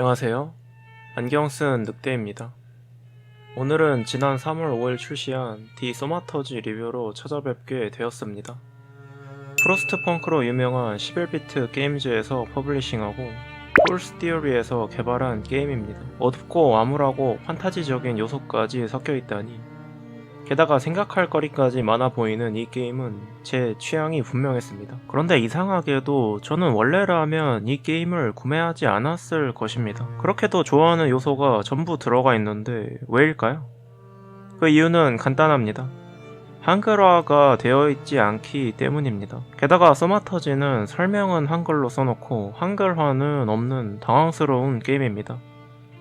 안녕하세요. 안경 쓴 늑대입니다. 오늘은 지난 3월 5일 출시한 디 소마터지 리뷰로 찾아뵙게 되었습니다. 프로스트펑크로 유명한 11비트 게임즈에서 퍼블리싱하고 폴스 티어리에서 개발한 게임입니다. 어둡고 암울하고 판타지적인 요소까지 섞여있다니, 게다가 생각할 거리까지 많아 보이는 이 게임은 제 취향이 분명했습니다. 그런데 이상하게도 저는 원래라면 이 게임을 구매하지 않았을 것입니다. 그렇게도 좋아하는 요소가 전부 들어가 있는데 왜일까요? 그 이유는 간단합니다. 한글화가 되어 있지 않기 때문입니다. 게다가 소마터지는 설명은 한글로 써놓고 한글화는 없는 당황스러운 게임입니다.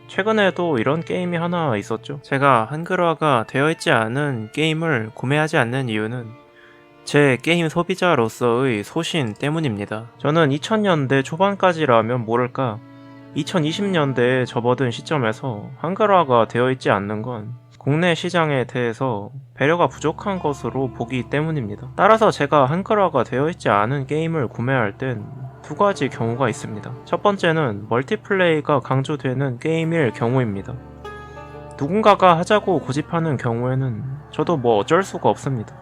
최근에도 이런 게임이 하나 있었죠. 제가 한글화가 되어 있지 않은 게임을 구매하지 않는 이유는 제 게임 소비자로서의 소신 때문입니다. 저는 2000년대 초반까지라면 모를까 2020년대에 접어든 시점에서 한글화가 되어 있지 않는 건 국내 시장에 대해서 배려가 부족한 것으로 보기 때문입니다. 따라서 제가 한글화가 되어 있지 않은 게임을 구매할 땐 두 가지 경우가 있습니다. 첫 번째는 멀티플레이가 강조되는 게임일 경우입니다. 누군가가 하자고 고집하는 경우에는 저도 어쩔 수가 없습니다.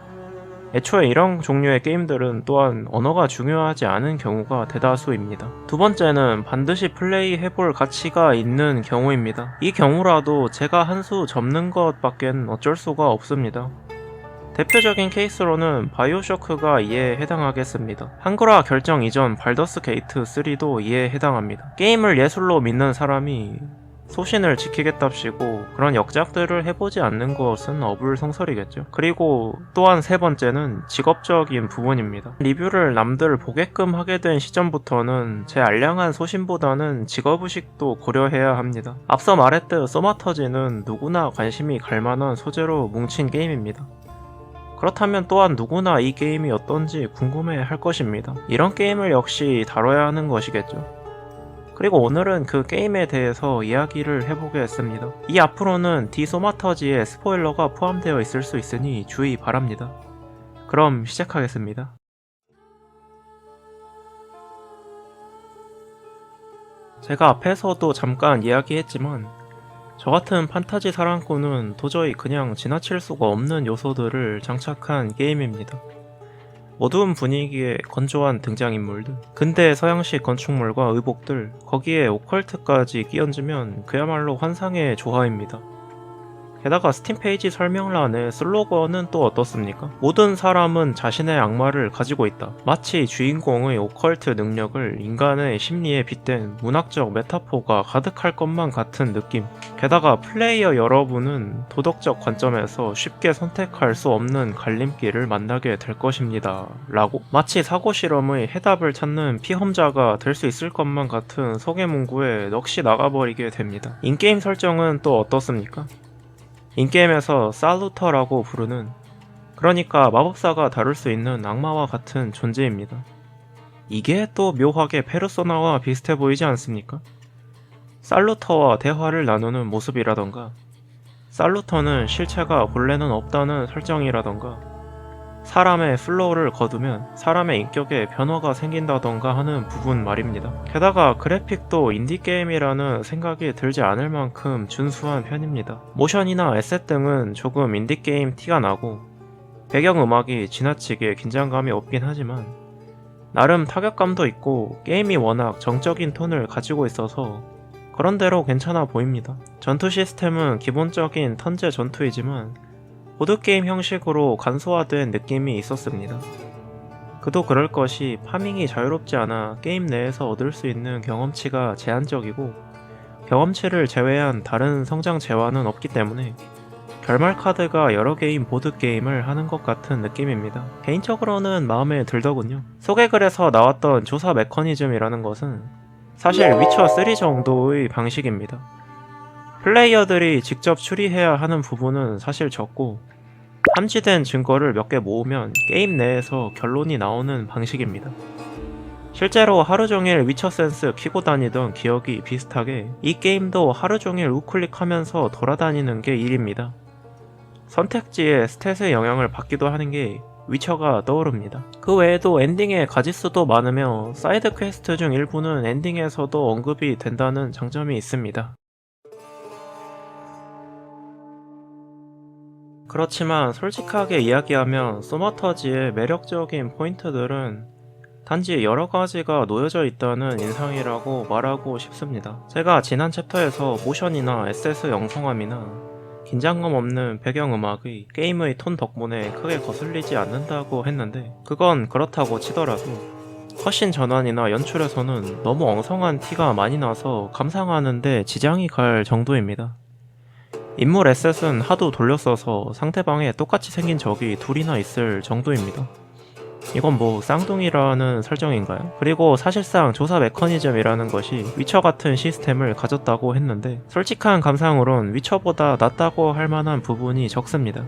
애초에 이런 종류의 게임들은 또한 언어가 중요하지 않은 경우가 대다수입니다. 두 번째는 반드시 플레이해볼 가치가 있는 경우입니다. 이 경우라도 제가 한 수 접는 것밖엔 어쩔 수가 없습니다. 대표적인 케이스로는 바이오쇼크가 이에 해당하겠습니다. 한글화 결정 이전 발더스 게이트 3도 이에 해당합니다. 게임을 예술로 믿는 사람이 소신을 지키겠답시고 그런 역작들을 해보지 않는 것은 어불성설이겠죠. 그리고 또한 세 번째는 직업적인 부분입니다. 리뷰를 남들 보게끔 하게 된 시점부터는 제 알량한 소신보다는 직업의식도 고려해야 합니다. 앞서 말했듯 소마터지는 누구나 관심이 갈만한 소재로 뭉친 게임입니다. 그렇다면 또한 누구나 이 게임이 어떤지 궁금해 할 것입니다. 이런 게임을 역시 다뤄야 하는 것이겠죠. 그리고 오늘은 그 게임에 대해서 이야기를 해보겠습니다. 이 앞으로는 디 소마터지에 스포일러가 포함되어 있을 수 있으니 주의 바랍니다. 그럼 시작하겠습니다. 제가 앞에서도 잠깐 이야기했지만 저 같은 판타지 사랑꾼은 도저히 그냥 지나칠 수가 없는 요소들을 장착한 게임입니다. 어두운 분위기에 건조한 등장인물들, 근대 서양식 건축물과 의복들, 거기에 오컬트까지 끼얹으면 그야말로 환상의 조화입니다. 게다가 스팀 페이지 설명란의 슬로건은 또 어떻습니까? 모든 사람은 자신의 악마를 가지고 있다. 마치 주인공의 오컬트 능력을 인간의 심리에 빗댄 문학적 메타포가 가득할 것만 같은 느낌. 게다가 플레이어 여러분은 도덕적 관점에서 쉽게 선택할 수 없는 갈림길을 만나게 될 것입니다. 라고? 마치 사고 실험의 해답을 찾는 피험자가 될 수 있을 것만 같은 소개문구에 넋이 나가버리게 됩니다. 인게임 설정은 또 어떻습니까? 인게임에서 살루터라고 부르는, 그러니까 마법사가 다룰 수 있는 악마와 같은 존재입니다. 이게 또 묘하게 페르소나와 비슷해 보이지 않습니까? 살루터와 대화를 나누는 모습이라던가, 살루터는 실체가 본래는 없다는 설정이라던가, 사람의 플로우를 거두면 사람의 인격에 변화가 생긴다던가 하는 부분 말입니다. 게다가 그래픽도 인디게임이라는 생각이 들지 않을 만큼 준수한 편입니다. 모션이나 에셋 등은 조금 인디게임 티가 나고 배경음악이 지나치게 긴장감이 없긴 하지만 나름 타격감도 있고 게임이 워낙 정적인 톤을 가지고 있어서 그런대로 괜찮아 보입니다. 전투 시스템은 기본적인 턴제 전투이지만 보드게임 형식으로 간소화된 느낌이 있었습니다. 그도 그럴 것이 파밍이 자유롭지 않아 게임 내에서 얻을 수 있는 경험치가 제한적이고 경험치를 제외한 다른 성장 재화는 없기 때문에 결말 카드가 여러 개인 보드게임을 하는 것 같은 느낌입니다. 개인적으로는 마음에 들더군요. 소개글에서 나왔던 조사 메커니즘이라는 것은 사실 위쳐3 정도의 방식입니다. 플레이어들이 직접 추리해야 하는 부분은 사실 적고 함지된 증거를 몇 개 모으면 게임 내에서 결론이 나오는 방식입니다. 실제로 하루종일 위쳐센스 키고 다니던 기억이 비슷하게 이 게임도 하루종일 우클릭하면서 돌아다니는 게 일입니다. 선택지에 스탯의 영향을 받기도 하는 게 위쳐가 떠오릅니다. 그 외에도 엔딩의 가짓수도 많으며 사이드 퀘스트 중 일부는 엔딩에서도 언급이 된다는 장점이 있습니다. 그렇지만 솔직하게 이야기하면 소마터지의 매력적인 포인트들은 단지 여러 가지가 놓여져 있다는 인상이라고 말하고 싶습니다. 제가 지난 챕터에서 모션이나 SS 영성함이나 긴장감 없는 배경음악의 게임의 톤 덕분에 크게 거슬리지 않는다고 했는데 그건 그렇다고 치더라도 컷신 전환이나 연출에서는 너무 엉성한 티가 많이 나서 감상하는데 지장이 갈 정도입니다. 인물 에셋은 하도 돌려써서 상대방에 똑같이 생긴 적이 둘이나 있을 정도입니다. 이건 뭐 쌍둥이라는 설정인가요? 그리고 사실상 조사 메커니즘이라는 것이 위쳐 같은 시스템을 가졌다고 했는데 솔직한 감상으론 위쳐보다 낫다고 할 만한 부분이 적습니다.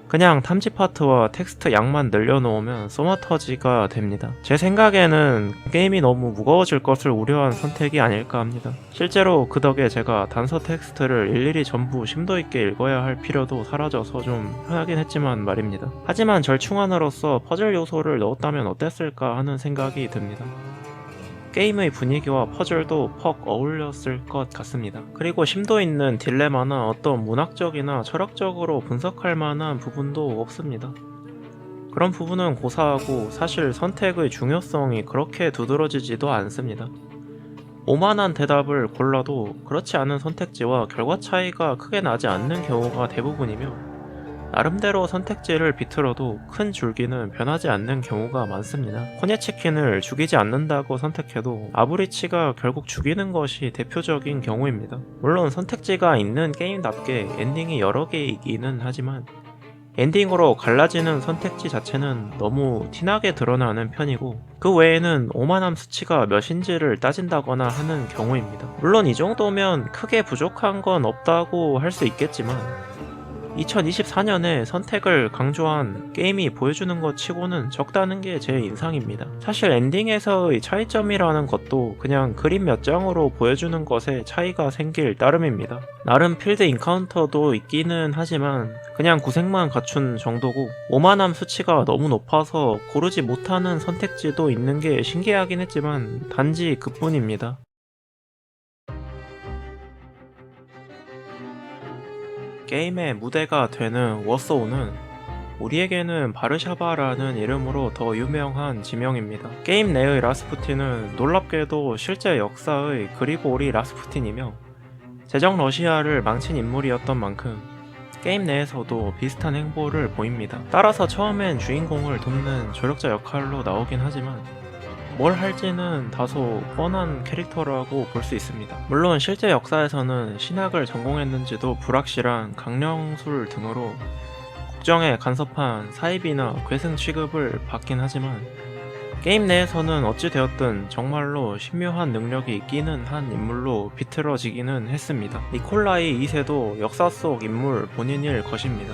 그냥 탐지 파트와 텍스트 양만 늘려놓으면 소마터지가 됩니다. 제 생각에는 게임이 너무 무거워질 것을 우려한 선택이 아닐까 합니다. 실제로 그 덕에 제가 단서 텍스트를 일일이 전부 심도 있게 읽어야 할 필요도 사라져서 좀 편하긴 했지만 말입니다. 하지만 절충안으로서 퍼즐 요소를 넣었다면 어땠을까 하는 생각이 듭니다. 게임의 분위기와 퍼즐도 퍽 어울렸을 것 같습니다. 그리고 심도 있는 딜레마나 어떤 문학적이나 철학적으로 분석할 만한 부분도 없습니다. 그런 부분은 고사하고 사실 선택의 중요성이 그렇게 두드러지지도 않습니다. 오만한 대답을 골라도 그렇지 않은 선택지와 결과 차이가 크게 나지 않는 경우가 대부분이며 나름대로 선택지를 비틀어도 큰 줄기는 변하지 않는 경우가 많습니다. 코네치킨을 죽이지 않는다고 선택해도 아브리치가 결국 죽이는 것이 대표적인 경우입니다. 물론 선택지가 있는 게임답게 엔딩이 여러 개이기는 하지만 엔딩으로 갈라지는 선택지 자체는 너무 티나게 드러나는 편이고 그 외에는 오만함 수치가 몇인지를 따진다거나 하는 경우입니다. 물론 이 정도면 크게 부족한 건 없다고 할 수 있겠지만 2024년에 선택을 강조한 게임이 보여주는 것 치고는 적다는 게 제 인상입니다. 사실 엔딩에서의 차이점이라는 것도 그냥 그림 몇 장으로 보여주는 것에 차이가 생길 따름입니다. 나름 필드 인카운터도 있기는 하지만 그냥 구색만 갖춘 정도고 오만함 수치가 너무 높아서 고르지 못하는 선택지도 있는 게 신기하긴 했지만 단지 그뿐입니다. 게임의 무대가 되는 워소우는 우리에게는 바르샤바라는 이름으로 더 유명한 지명입니다. 게임 내의 라스푸틴은 놀랍게도 실제 역사의 그리고리 라스푸틴이며 제정 러시아를 망친 인물이었던 만큼 게임 내에서도 비슷한 행보를 보입니다. 따라서 처음엔 주인공을 돕는 조력자 역할로 나오긴 하지만 뭘 할지는 다소 뻔한 캐릭터라고 볼 수 있습니다. 물론 실제 역사에서는 신학을 전공했는지도 불확실한 강령술 등으로 국정에 간섭한 사입이나 괴승 취급을 받긴 하지만 게임 내에서는 어찌되었든 정말로 신묘한 능력이 있기는 한 인물로 비틀어지기는 했습니다. 니콜라이 2세도 역사 속 인물 본인일 것입니다.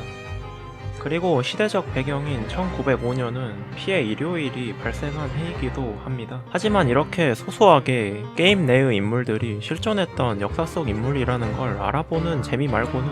그리고 시대적 배경인 1905년은 피해 일요일이 발생한 해이기도 합니다. 하지만 이렇게 소소하게 게임 내의 인물들이 실존했던 역사 속 인물이라는 걸 알아보는 재미 말고는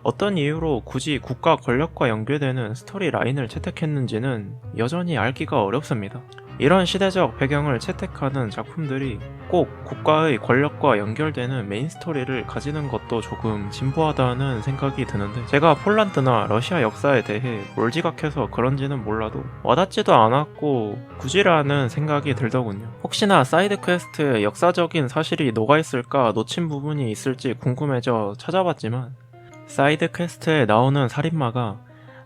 어떤 이유로 굳이 국가 권력과 연계되는 스토리 라인을 채택했는지는 여전히 알기가 어렵습니다. 이런 시대적 배경을 채택하는 작품들이 꼭 국가의 권력과 연결되는 메인 스토리를 가지는 것도 조금 진부하다는 생각이 드는데 제가 폴란드나 러시아 역사에 대해 몰지각해서 그런지는 몰라도 와닿지도 않았고 굳이라는 생각이 들더군요. 혹시나 사이드 퀘스트에 역사적인 사실이 녹아있을까 놓친 부분이 있을지 궁금해져 찾아봤지만 사이드 퀘스트에 나오는 살인마가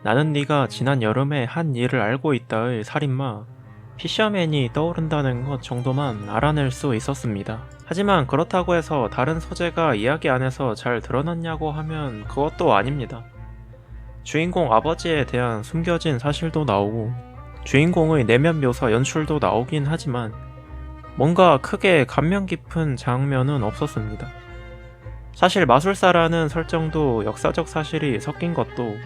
나는 네가 지난 여름에 한 일을 알고 있다의 살인마 피셔맨이 떠오른다는 것 정도만 알아낼 수 있었습니다. 하지만 그렇다고 해서 다른 소재가 이야기 안에서 잘 드러났냐고 하면 그것도 아닙니다. 주인공 아버지에 대한 숨겨진 사실도 나오고 주인공의 내면 묘사 연출도 나오긴 하지만 뭔가 크게 감명 깊은 장면은 없었습니다. 사실 마술사라는 설정도 역사적 사실이 섞인 것도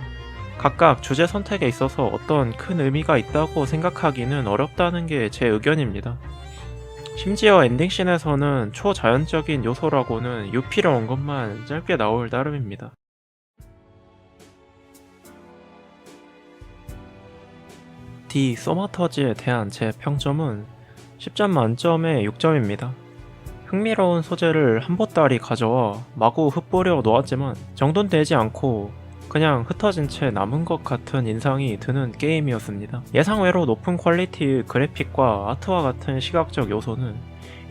각각 주제 선택에 있어서 어떤 큰 의미가 있다고 생각하기는 어렵다는 게 제 의견입니다. 심지어 엔딩씬에서는 초자연적인 요소라고는 유피를 온 것만 짧게 나올 따름입니다. 디 소마터즈에 대한 제 평점은 10점 만점에 6점입니다. 흥미로운 소재를 한 보따리 가져와 마구 흩뿌려 놓았지만 정돈되지 않고 그냥 흩어진 채 남은 것 같은 인상이 드는 게임이었습니다. 예상외로 높은 퀄리티의 그래픽과 아트와 같은 시각적 요소는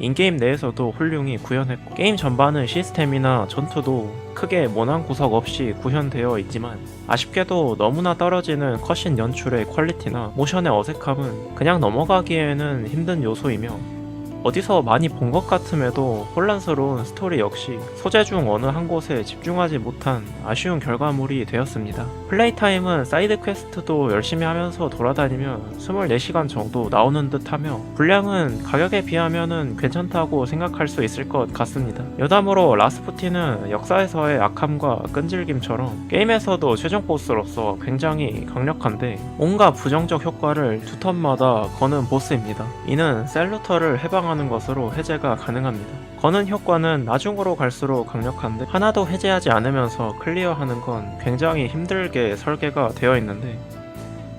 인게임 내에서도 훌륭히 구현했고, 게임 전반의 시스템이나 전투도 크게 모난 구석 없이 구현되어 있지만 아쉽게도 너무나 떨어지는 컷신 연출의 퀄리티나 모션의 어색함은 그냥 넘어가기에는 힘든 요소이며, 어디서 많이 본 것 같음에도 혼란스러운 스토리 역시 소재 중 어느 한 곳에 집중하지 못한 아쉬운 결과물이 되었습니다. 플레이 타임은 사이드 퀘스트도 열심히 하면서 돌아다니며 24시간 정도 나오는 듯 하며, 분량은 가격에 비하면은 괜찮다고 생각할 수 있을 것 같습니다. 여담으로 라스푸틴은 역사에서의 악함과 끈질김처럼 게임에서도 최종 보스로서 굉장히 강력한데 온갖 부정적 효과를 두 턴마다 거는 보스입니다. 이는 셀루터를 해방하는 것으로 해제가 가능합니다. 거는 효과는 나중으로 갈수록 강력한데 하나도 해제하지 않으면서 클리어하는 건 굉장히 힘들게 설계가 되어 있는데,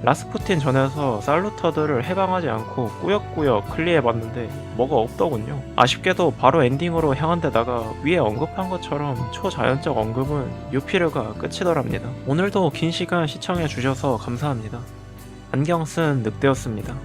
라스푸틴 전에서 살루터들을 해방하지 않고 꾸역꾸역 클리어해봤는데 뭐가 없더군요. 아쉽게도 바로 엔딩으로 향한 데다가 위에 언급한 것처럼 초자연적 언급은 유피르가 끝이더랍니다. 오늘도 긴 시간 시청해주셔서 감사합니다. 안경 쓴 늑대였습니다.